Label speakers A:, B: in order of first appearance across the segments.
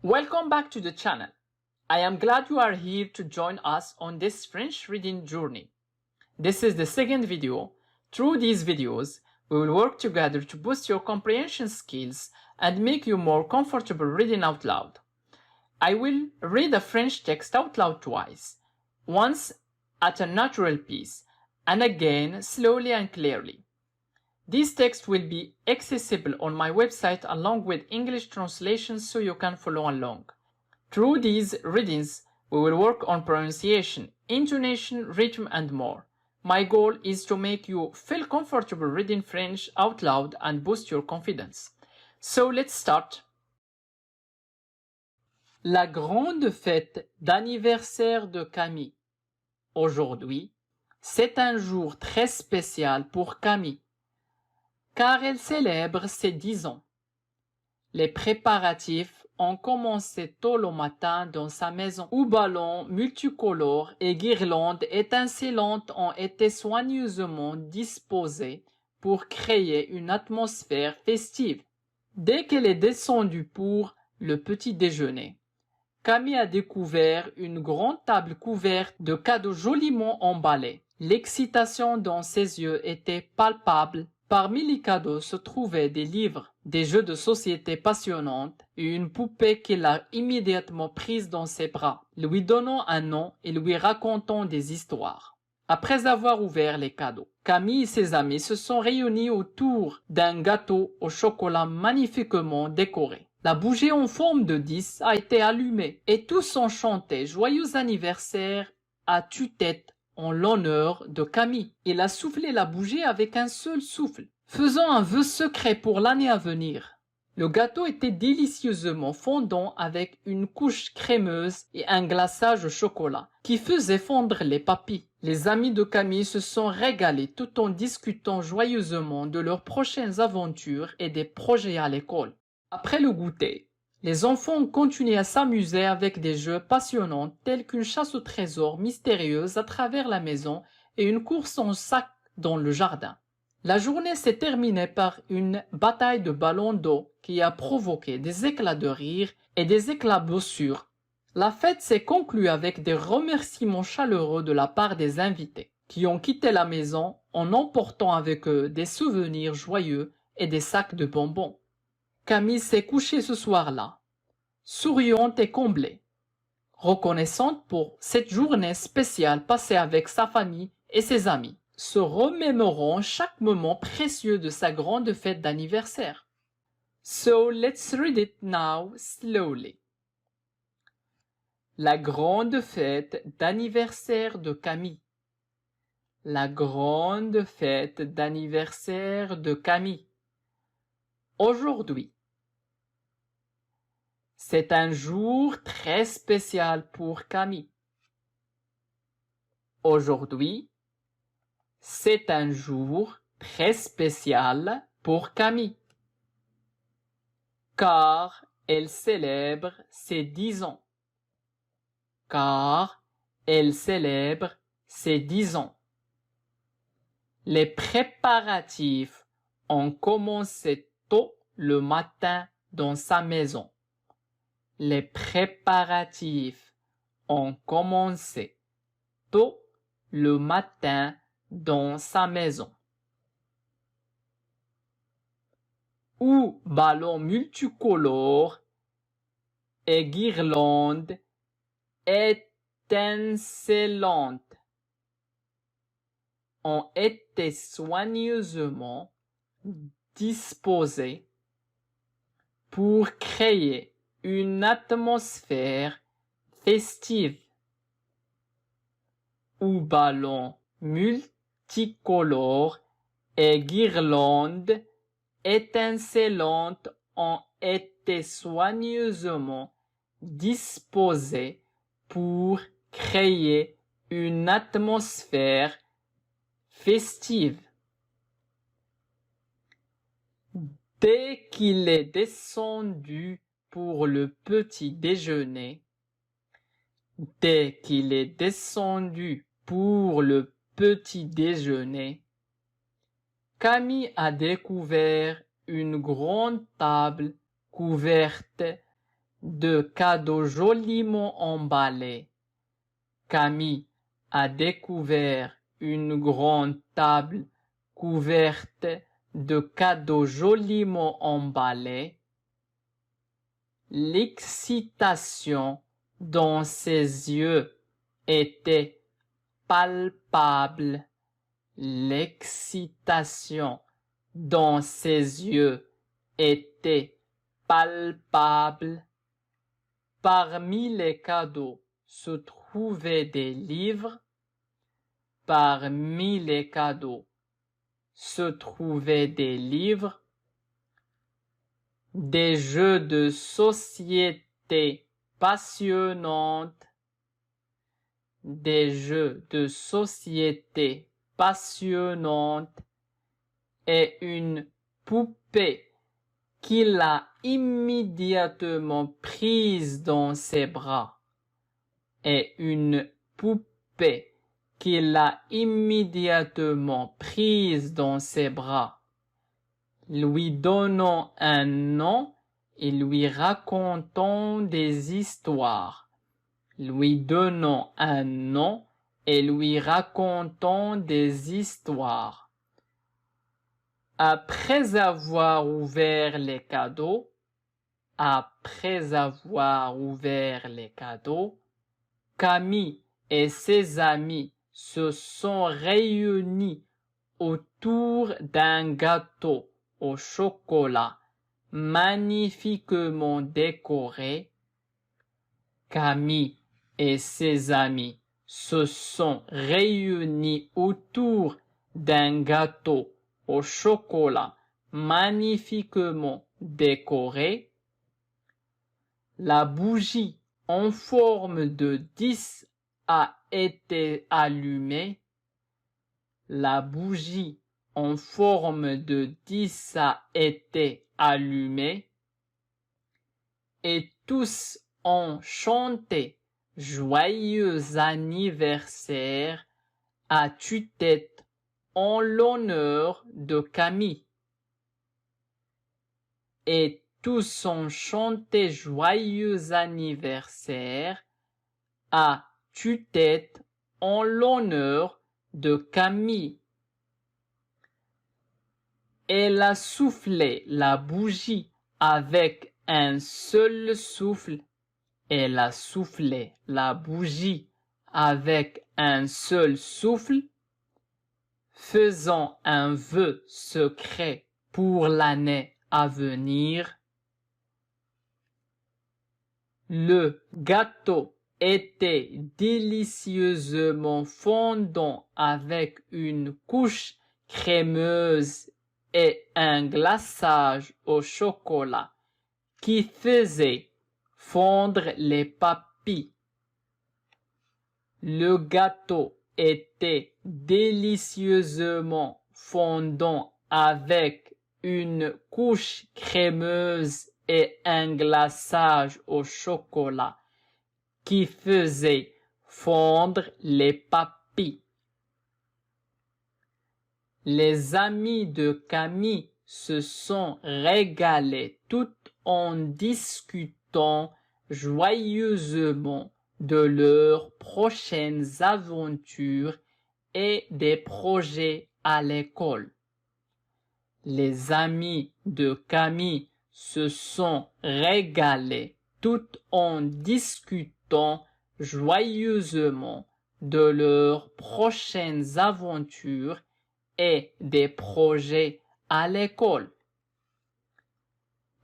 A: Welcome back to the channel. I am glad you are here to join us on this French reading journey. This is the second video. Through these videos, we will work together to boost your comprehension skills and make you more comfortable reading out loud. I will read a French text out loud twice, once at a natural pace, and again slowly and clearly. This text will be accessible on my website along with English translations so you can follow along. Through these readings, we will work on pronunciation, intonation, rhythm, and more. My goal is to make you feel comfortable reading French out loud and boost your confidence. So let's start. La grande fête d'anniversaire de Camille. Aujourd'hui, c'est un jour très spécial pour Camille, car elle célèbre ses 10 ans. Les préparatifs ont commencé tôt le matin dans sa maison, où ballons multicolores et guirlandes étincelantes ont été soigneusement disposés pour créer une atmosphère festive. Dès qu'elle est descendue pour le petit déjeuner, Camille a découvert une grande table couverte de cadeaux joliment emballés. L'excitation dans ses yeux était palpable. Parmi les cadeaux se trouvaient des livres, des jeux de société passionnants et une poupée qu'elle a immédiatement prise dans ses bras, lui donnant un nom et lui racontant des histoires. Après avoir ouvert les cadeaux, Camille et ses amis se sont réunis autour d'un gâteau au chocolat magnifiquement décoré. La bougie en forme de 10 a été allumée et tous ont chanté « Joyeux anniversaire à tue-tête » en l'honneur de Camille. Il a soufflé la bougie avec un seul souffle, faisant un vœu secret pour l'année à venir. Le gâteau était délicieusement fondant avec une couche crémeuse et un glaçage au chocolat qui faisait fondre les papilles. Les amis de Camille se sont régalés tout en discutant joyeusement de leurs prochaines aventures et des projets à l'école. Après le goûter, les enfants ont continué à s'amuser avec des jeux passionnants tels qu'une chasse au trésor mystérieuse à travers la maison et une course en sac dans le jardin. La journée s'est terminée par une bataille de ballons d'eau qui a provoqué des éclats de rire et des éclaboussures. La fête s'est conclue avec des remerciements chaleureux de la part des invités, qui ont quitté la maison en emportant avec eux des souvenirs joyeux et des sacs de bonbons. Camille s'est couchée ce soir-là, souriante et comblée, reconnaissante pour cette journée spéciale passée avec sa famille et ses amis, se remémorant chaque moment précieux de sa grande fête d'anniversaire. So let's read it now slowly. La grande fête d'anniversaire de Camille. La grande fête d'anniversaire de Camille. Aujourd'hui, c'est un jour très spécial pour Camille. Aujourd'hui, c'est un jour très spécial pour Camille, car elle célèbre ses 10 ans. Car elle célèbre ses 10 ans. Les préparatifs ont commencé tôt le matin dans sa maison. Les préparatifs ont commencé tôt le matin dans sa maison. Où ballons multicolores et guirlandes étincelantes ont été soigneusement disposés pour créer une atmosphère festive, où ballons multicolores et guirlandes étincelantes ont été soigneusement disposés pour créer une atmosphère festive. Dès qu'il est descendu pour le petit déjeuner, dès qu'il est descendu pour le petit déjeuner, Camille a découvert une grande table couverte de cadeaux joliment emballés. Camille a découvert une grande table couverte de cadeaux joliment emballés. L'excitation dans ses yeux était palpable. L'excitation dans ses yeux était palpable. Parmi les cadeaux se trouvaient des livres. Parmi les cadeaux se trouvaient des livres, des jeux de société passionnantes, des jeux de société passionnantes et une poupée qu'il a immédiatement prise dans ses bras, et une poupée qu'il a immédiatement prise dans ses bras, lui donnant un nom et lui racontant des histoires, lui donnant un nom et lui racontant des histoires. Après avoir ouvert les cadeaux, Camille et ses amis se sont réunis autour d'un gâteau au chocolat magnifiquement décoré. Camille et ses amis se sont réunis autour d'un gâteau au chocolat magnifiquement décoré. La bougie en forme de 10 a été allumée. La bougie en forme de 10 a été allumée. Et tous ont chanté Joyeux anniversaire à tue-tête en l'honneur de Camille. Et tous ont chanté Joyeux anniversaire à tue-tête en l'honneur de Camille. Elle a soufflé la bougie avec un seul souffle. Elle a soufflé la bougie avec un seul souffle, faisant un vœu secret pour l'année à venir. Le gâteau était délicieusement fondant avec une couche crémeuse et un glaçage au chocolat qui faisait fondre les papilles. Le gâteau était délicieusement fondant avec une couche crémeuse et un glaçage au chocolat qui faisait fondre les papilles. Les amis de Camille se sont régalés tout en discutant joyeusement de leurs prochaines aventures et des projets à l'école. Les amis de Camille se sont régalés tout en discutant joyeusement de leurs prochaines aventures et des projets à l'école.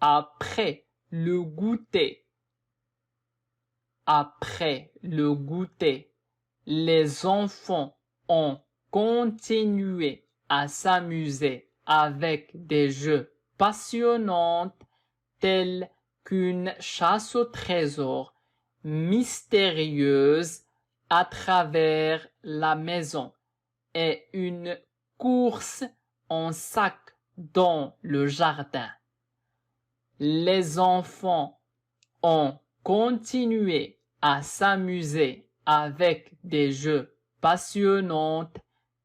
A: Après le goûter, les enfants ont continué à s'amuser avec des jeux passionnants tels qu'une chasse au trésor mystérieuse à travers la maison et une course en sac dans le jardin. Les enfants ont continué à s'amuser avec des jeux passionnants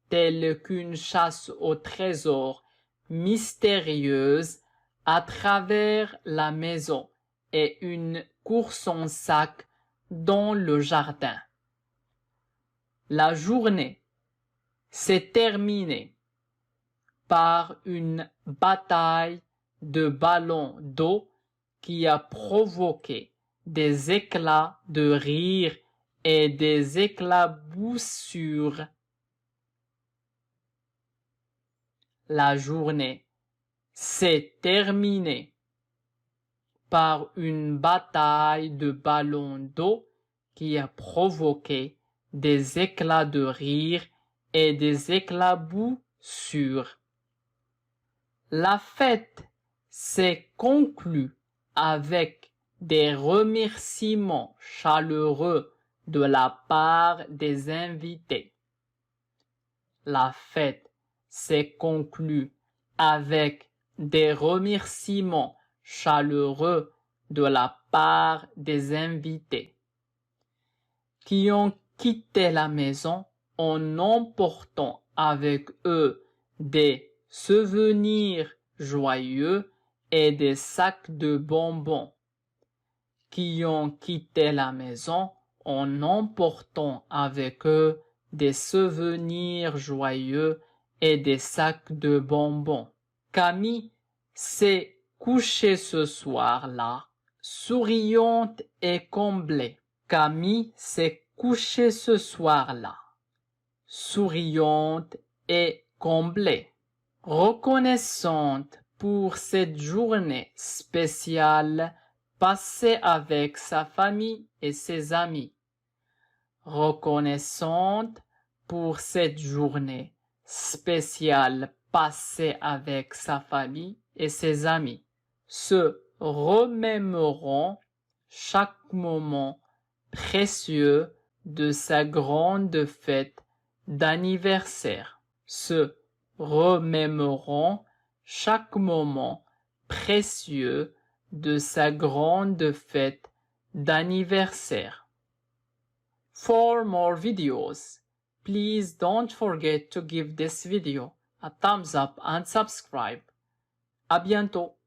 A: tels qu'une chasse au trésor mystérieuse à travers la maison et une course en sac dans le jardin. La journée s'est terminée par une bataille de ballons d'eau qui a provoqué des éclats de rire et des éclaboussures. La journée s'est terminée par une bataille de ballons d'eau qui a provoqué des éclats de rire et des éclaboussures. La fête s'est conclue avec des remerciements chaleureux de la part des invités. La fête s'est conclue avec des remerciements chaleureux de la part des invités qui ont quitté la maison en emportant avec eux des souvenirs joyeux et des sacs de bonbons, qui ont quitté la maison en emportant avec eux des souvenirs joyeux et des sacs de bonbons. Camille s'est couchée ce soir-là, souriante et comblée. Camille s'est couchée ce soir-là, souriante et comblée, reconnaissante pour cette journée spéciale passée avec sa famille et ses amis. Reconnaissante pour cette journée spéciale passée avec sa famille et ses amis. Se remémorant chaque moment précieux de sa grande fête d'anniversaire. Se remémorant chaque moment précieux de sa grande fête d'anniversaire. For more videos, please don't forget to give this video a thumbs up and subscribe. À bientôt!